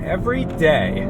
Every day,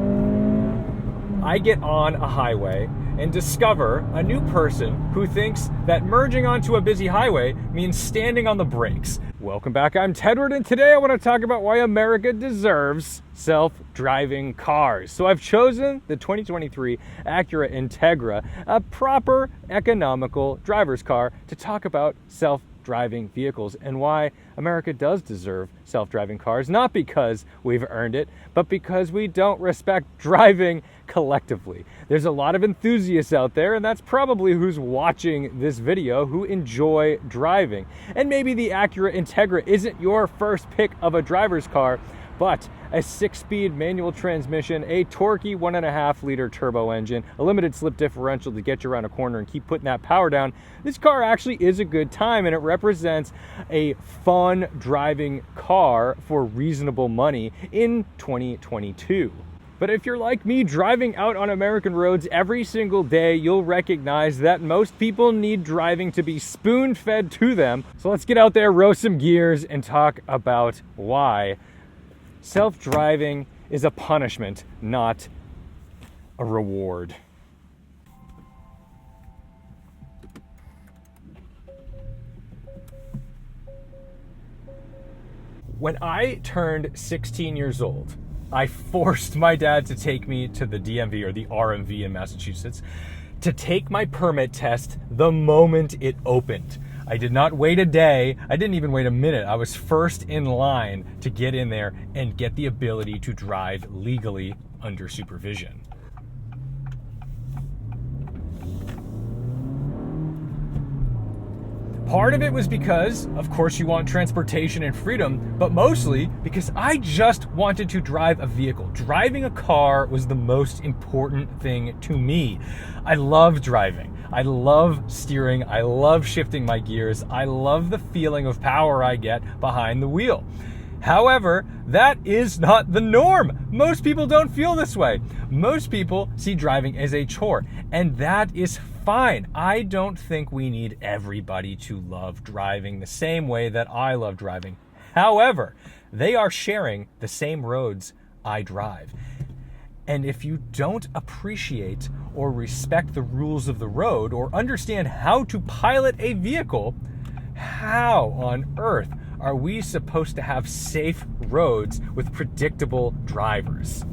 I get on a highway and discover a new person who thinks that merging onto a busy highway means standing on the brakes. Welcome back, I'm Tedward, and today I want to talk about why America deserves self-driving cars. So I've chosen the 2023 Acura Integra, a proper economical driver's car, to talk about self-driving vehicles and why America does deserve self-driving cars, not because we've earned it, but because we don't respect driving collectively. There's a lot of enthusiasts out there, and that's probably who's watching this video, who enjoy driving. And maybe the Acura Integra isn't your first pick of a driver's car, but a 6-speed manual transmission, a torquey 1.5-liter turbo engine, a limited slip differential to get you around a corner and keep putting that power down. This car actually is a good time, and it represents a fun driving car for reasonable money in 2022. But if you're like me, driving out on American roads every single day, you'll recognize that most people need driving to be spoon-fed to them. So let's get out there, row some gears, and talk about why self-driving is a punishment, not a reward. When I turned 16 years old, I forced my dad to take me to the DMV, or the RMV in Massachusetts, to take my permit test the moment it opened. I did not wait a day. I didn't even wait a minute. I was first in line to get in there and get the ability to drive legally under supervision. Part of it was because, of course, you want transportation and freedom, but mostly because I just wanted to drive a vehicle. Driving a car was the most important thing to me. I love driving. I love steering. I love shifting my gears. I love the feeling of power I get behind the wheel. However, that is not the norm. Most people don't feel this way. Most people see driving as a chore, and that is fine. I don't think we need everybody to love driving the same way that I love driving. However, they are sharing the same roads I drive. And if you don't appreciate or respect the rules of the road or understand how to pilot a vehicle, how on earth are we supposed to have safe roads with predictable drivers?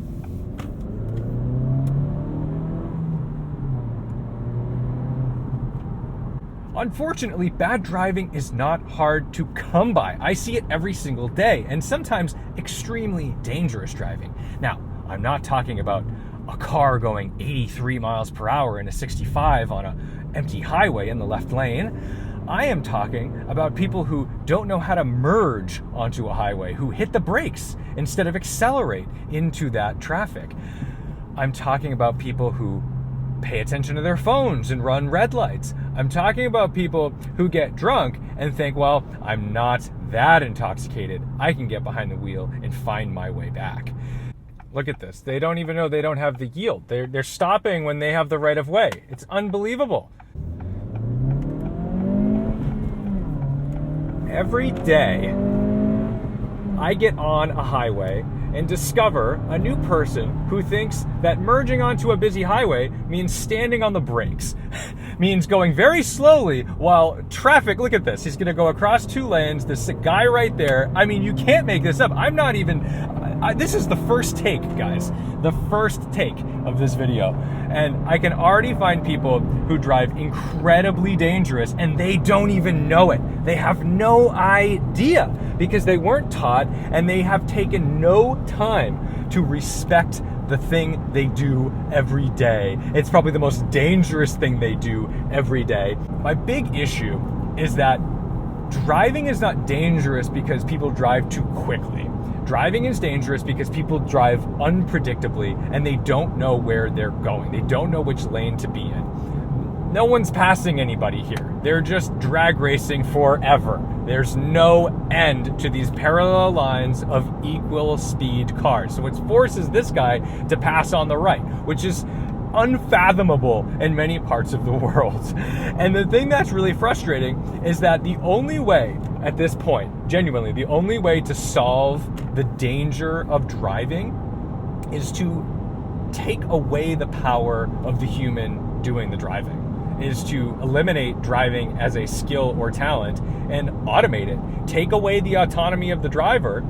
Unfortunately, bad driving is not hard to come by. I see it every single day, and sometimes extremely dangerous driving. Now, I'm not talking about a car going 83 miles per hour in a 65 on an empty highway in the left lane. I am talking about people who don't know how to merge onto a highway, who hit the brakes instead of accelerate into that traffic. I'm talking about people who pay attention to their phones and run red lights. I'm talking about people who get drunk and think, well, I'm not that intoxicated. I can get behind the wheel and find my way back. Look at this. They don't even know they don't have the yield. They're stopping when they have the right of way. It's unbelievable. Every day, I get on a highway and discover a new person who thinks that merging onto a busy highway means standing on the brakes, means going very slowly while traffic, look at this, he's gonna go across 2 lanes, there's a guy right there. I mean, you can't make this up. I'm not even, this is the first take, guys, the first take of this video. And I can already find people who drive incredibly dangerous and they don't even know it. They have no idea because they weren't taught, and they have taken no time to respect the thing they do every day. It's probably the most dangerous thing they do every day. My big issue is that driving is not dangerous because people drive too quickly. Driving is dangerous because people drive unpredictably and they don't know where they're going. They don't know which lane to be in. No one's passing anybody here. They're just drag racing forever. There's no end to these parallel lines of equal speed cars. So it forces this guy to pass on the right, which is unfathomable in many parts of the world. And the thing that's really frustrating is that the only way at this point, genuinely, the only way to solve the danger of driving is to take away the power of the human doing the driving, is to eliminate driving as a skill or talent and automate it. Take away the autonomy of the driver,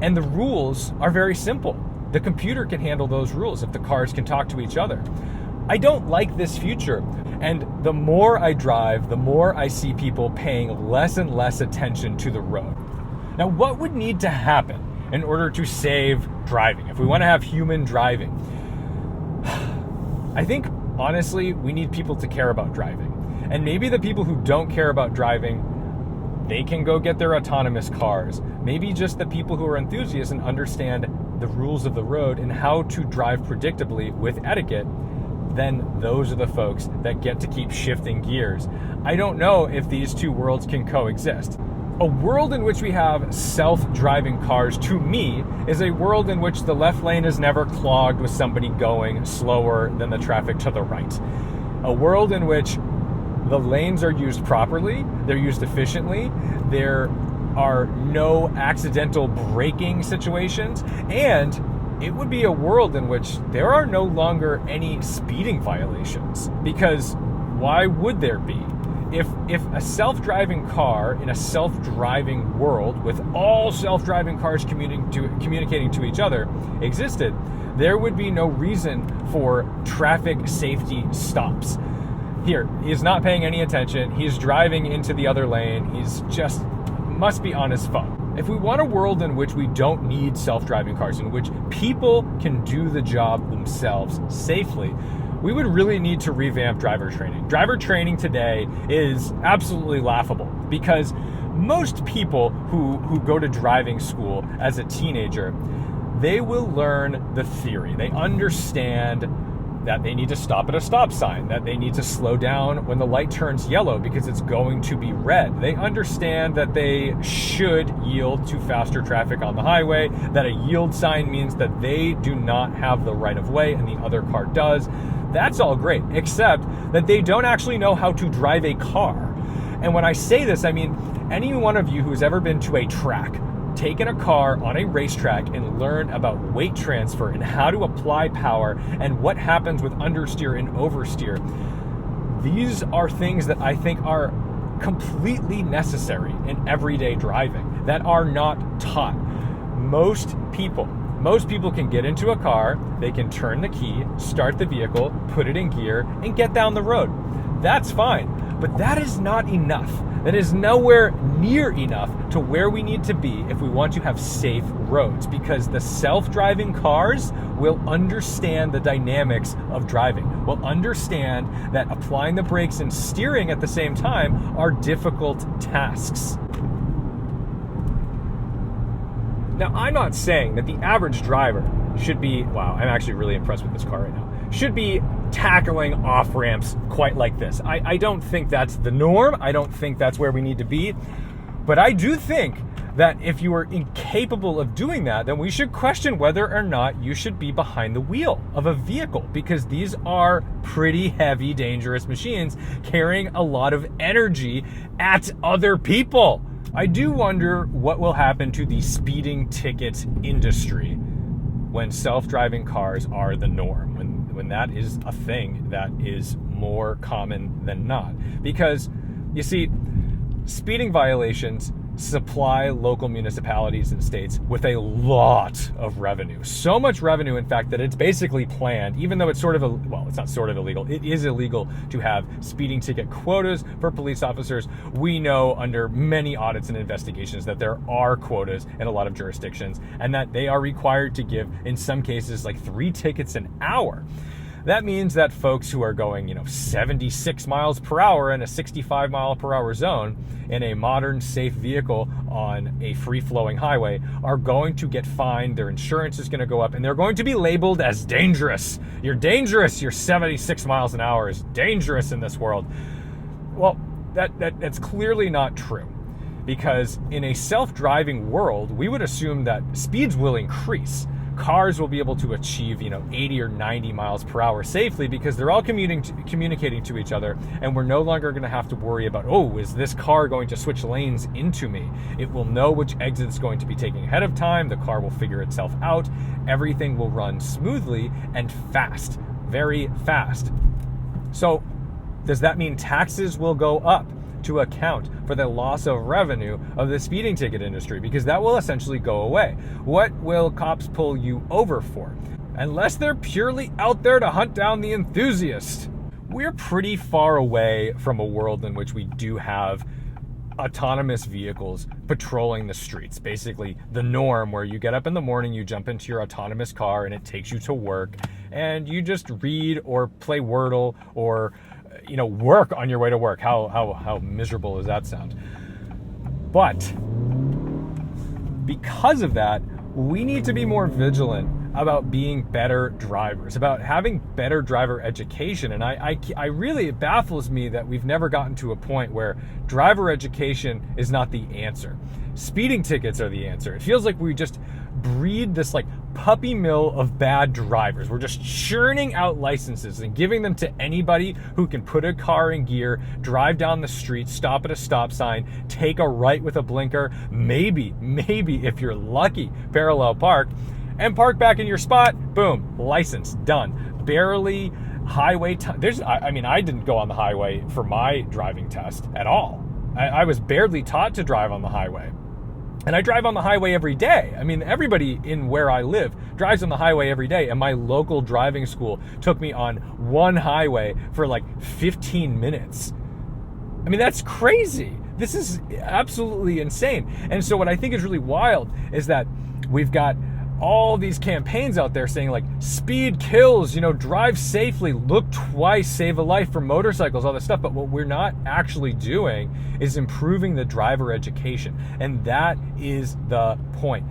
and the rules are very simple. The computer can handle those rules if the cars can talk to each other. I don't like this future. And the more I drive, the more I see people paying less and less attention to the road. Now, what would need to happen in order to save driving, if we want to have human driving? I think, honestly, we need people to care about driving. And maybe the people who don't care about driving, they can go get their autonomous cars. Maybe just the people who are enthusiasts and understand the rules of the road and how to drive predictably with etiquette, then those are the folks that get to keep shifting gears. I don't know if these two worlds can coexist. A world in which we have self-driving cars, to me, is a world in which the left lane is never clogged with somebody going slower than the traffic to the right. A world in which the lanes are used properly, they're used efficiently, there are no accidental braking situations, and it would be a world in which there are no longer any speeding violations. Because why would there be? If a self-driving car in a self-driving world with all self-driving cars communicating to each other existed, there would be no reason for traffic safety stops. Here, he's not paying any attention. He's driving into the other lane. He's just must be on his phone. If we want a world in which we don't need self-driving cars, in which people can do the job themselves safely, we would really need to revamp driver training. Driver training today is absolutely laughable because most people who go to driving school as a teenager, they will learn the theory. They understand that they need to stop at a stop sign, that they need to slow down when the light turns yellow because it's going to be red. They understand that they should yield to faster traffic on the highway, that a yield sign means that they do not have the right of way and the other car does. That's all great, except that they don't actually know how to drive a car. And when I say this, I mean any one of you who's ever been to a track, taken a car on a racetrack and learned about weight transfer and how to apply power and what happens with understeer and oversteer. These are things that I think are completely necessary in everyday driving that are not taught. Most people can get into a car, they can turn the key, start the vehicle, put it in gear, and get down the road. That's fine, but that is not enough. That is nowhere near enough to where we need to be if we want to have safe roads, because the self-driving cars will understand the dynamics of driving, will understand that applying the brakes and steering at the same time are difficult tasks. Now, I'm not saying that the average driver should be, wow, I'm actually really impressed with this car right now, should be tackling off-ramps quite like this. I don't think that's the norm. I don't think that's where we need to be. But I do think that if you are incapable of doing that, then we should question whether or not you should be behind the wheel of a vehicle, because these are pretty heavy, dangerous machines carrying a lot of energy at other people. I do wonder what will happen to the speeding ticket industry when self-driving cars are the norm, when that is a thing that is more common than not. Because, you see, speeding violations supply local municipalities and states with a lot of revenue. So much revenue, in fact, that it's basically planned, even though it's sort of, it's not sort of illegal, it is illegal to have speeding ticket quotas for police officers. We know under many audits and investigations that there are quotas in a lot of jurisdictions and that they are required to give, in some cases, like 3 tickets an hour. That means that folks who are going, 76 miles per hour in a 65 mile per hour zone in a modern, safe vehicle on a free-flowing highway are going to get fined. Their insurance is going to go up, and they're going to be labeled as dangerous. You're dangerous. You're 76 miles an hour is dangerous in this world. Well, that's clearly not true, because in a self-driving world, we would assume that speeds will increase. cars will be able to achieve, 80 or 90 miles per hour safely because they're all communicating to each other, and we're no longer going to have to worry about, oh, is this car going to switch lanes into me? It will know which exit it's going to be taking ahead of time. The car will figure itself out. Everything will run smoothly and fast, very fast. So does that mean taxes will go up to account for the loss of revenue of the speeding ticket industry? Because that will essentially go away. What will cops pull you over for? Unless they're purely out there to hunt down the enthusiast. We're pretty far away from a world in which we do have autonomous vehicles patrolling the streets. Basically the norm, where you get up in the morning, you jump into your autonomous car and it takes you to work, and you just read or play Wordle or work on your way to work. How miserable does that sound? But because of that, we need to be more vigilant about being better drivers, about having better driver education. And I really, it baffles me that we've never gotten to a point where driver education is not the answer. Speeding tickets are the answer. It feels like we just breed this puppy mill of bad drivers. We're just churning out licenses and giving them to anybody who can put a car in gear, drive down the street, stop at a stop sign, take a right with a blinker, maybe if you're lucky, parallel park, and park back in your spot. Boom, license, done. Barely highway time. I didn't go on the highway for my driving test at all. I was barely taught to drive on the highway. And I drive on the highway every day. Everybody in where I live drives on the highway every day. And my local driving school took me on one highway for 15 minutes. That's crazy. This is absolutely insane. And so what I think is really wild is that we've got all these campaigns out there saying speed kills, drive safely, look twice, save a life for motorcycles, all this stuff. But what we're not actually doing is improving the driver education. And that is the point.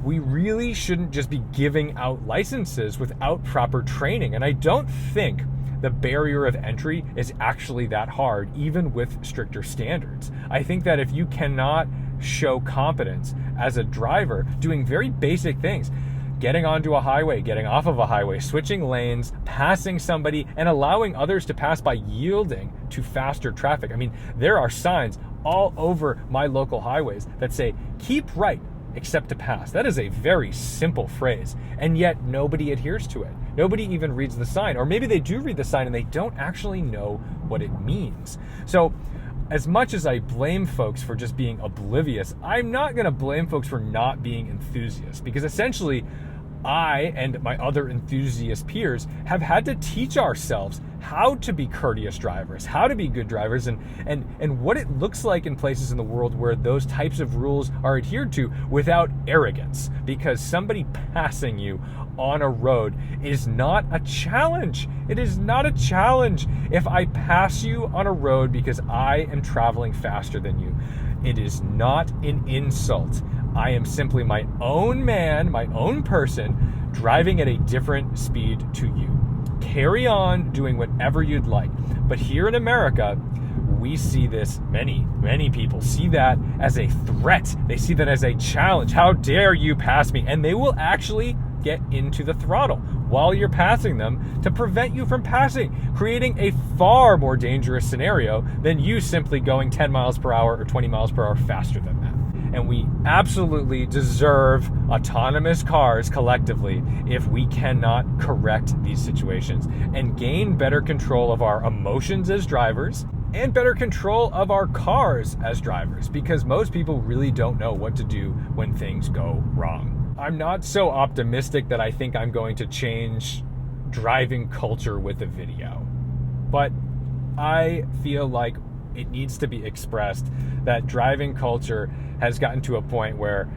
We really shouldn't just be giving out licenses without proper training. And I don't think the barrier of entry is actually that hard, even with stricter standards. I think that if you cannot show competence as a driver doing very basic things, getting onto a highway, getting off of a highway, switching lanes, passing somebody, and allowing others to pass by yielding to faster traffic. There are signs all over my local highways that say, keep right except to pass. That is a very simple phrase, and yet nobody adheres to it. Nobody even reads the sign, or maybe they do read the sign and they don't actually know what it means. So as much as I blame folks for just being oblivious, I'm not going to blame folks for not being enthusiasts, because essentially I and my other enthusiast peers have had to teach ourselves how to be courteous drivers, how to be good drivers, and what it looks like in places in the world where those types of rules are adhered to without arrogance. Because somebody passing you on a road is not a challenge. It is not a challenge if I pass you on a road because I am traveling faster than you. It is not an insult. I am simply my own man, my own person, driving at a different speed to you. Carry on doing whatever you'd like. But here in America, we see this, many people see that as a threat. They see that as a challenge. How dare you pass me? And they will actually get into the throttle while you're passing them to prevent you from passing, creating a far more dangerous scenario than you simply going 10 miles per hour or 20 miles per hour faster than that. And we absolutely deserve autonomous cars collectively if we cannot correct these situations and gain better control of our emotions as drivers and better control of our cars as drivers, because most people really don't know what to do when things go wrong. I'm not so optimistic that I think I'm going to change driving culture with a video, but I feel like it needs to be expressed that driving culture has gotten to a point where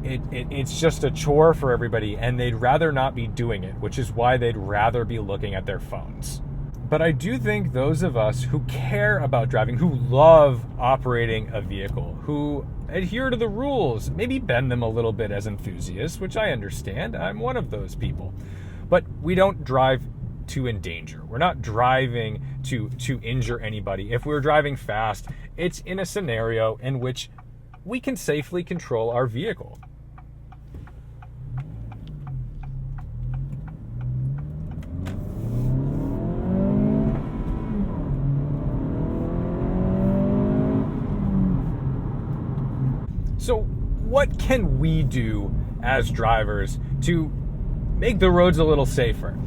it's just a chore for everybody, and they'd rather not be doing it, which is why they'd rather be looking at their phones. But I do think those of us who care about driving, who love operating a vehicle, who adhere to the rules, maybe bend them a little bit as enthusiasts, which I understand. I'm one of those people. But we don't drive to endanger. We're not driving to injure anybody. If we're driving fast, it's in a scenario in which we can safely control our vehicle. can we do as drivers to make the roads a little safer?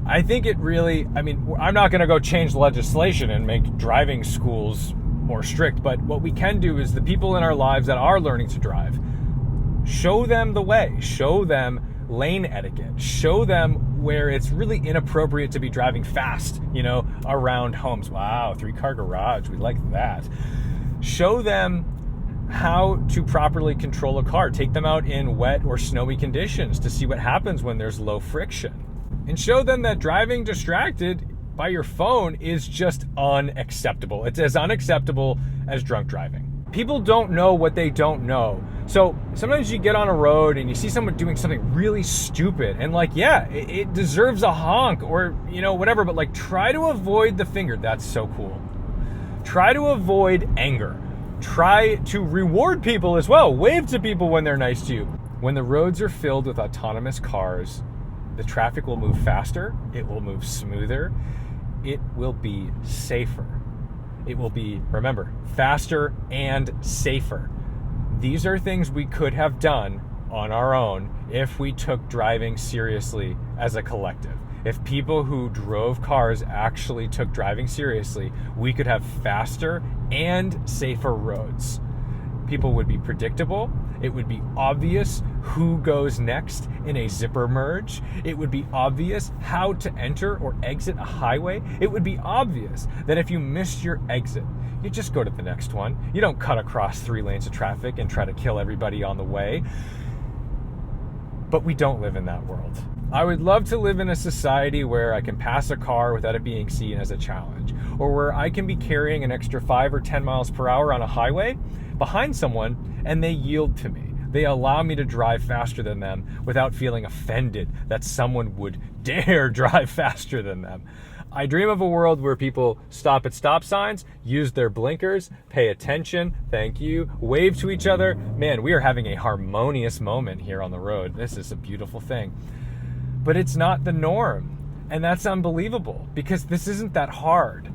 I think it really, I'm not going to go change legislation and make driving schools more strict, but what we can do is the people in our lives that are learning to drive, show them the way, show them lane etiquette, show them where it's really inappropriate to be driving fast, around homes. Wow, 3-car garage, we like that. Show them how to properly control a car. Take them out in wet or snowy conditions to see what happens when there's low friction. And show them that driving distracted by your phone is just unacceptable. It's as unacceptable as drunk driving. People don't know what they don't know. So sometimes you get on a road and you see someone doing something really stupid and it deserves a honk or, whatever, but try to avoid the finger. That's so cool. Try to avoid anger. Try to reward people as well. Wave to people when they're nice to you. When the roads are filled with autonomous cars, the traffic will move faster, it will move smoother, it will be safer. It will be, remember, faster and safer. These are things we could have done on our own if we took driving seriously as a collective. If people who drove cars actually took driving seriously, we could have faster and safer roads. People would be predictable. It would be obvious who goes next in a zipper merge. It would be obvious how to enter or exit a highway. It would be obvious that if you missed your exit, you just go to the next one. You don't cut across 3 lanes of traffic and try to kill everybody on the way. But we don't live in that world. I would love to live in a society where I can pass a car without it being seen as a challenge, or where I can be carrying an extra 5 or 10 miles per hour on a highway behind someone and they yield to me. They allow me to drive faster than them without feeling offended that someone would dare drive faster than them. I dream of a world where people stop at stop signs, use their blinkers, pay attention, thank you, wave to each other. Man, we are having a harmonious moment here on the road. This is a beautiful thing. But it's not the norm. And that's unbelievable because this isn't that hard.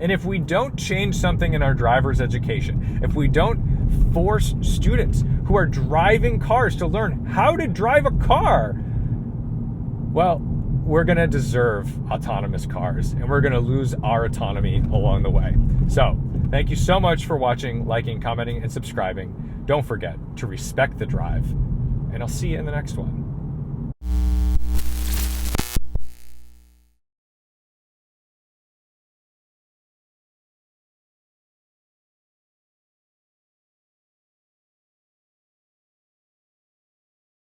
And if we don't change something in our driver's education, if we don't force students who are driving cars to learn how to drive a car, well, we're going to deserve autonomous cars and we're going to lose our autonomy along the way. So thank you so much for watching, liking, commenting, and subscribing. Don't forget to respect the drive, and I'll see you in the next one.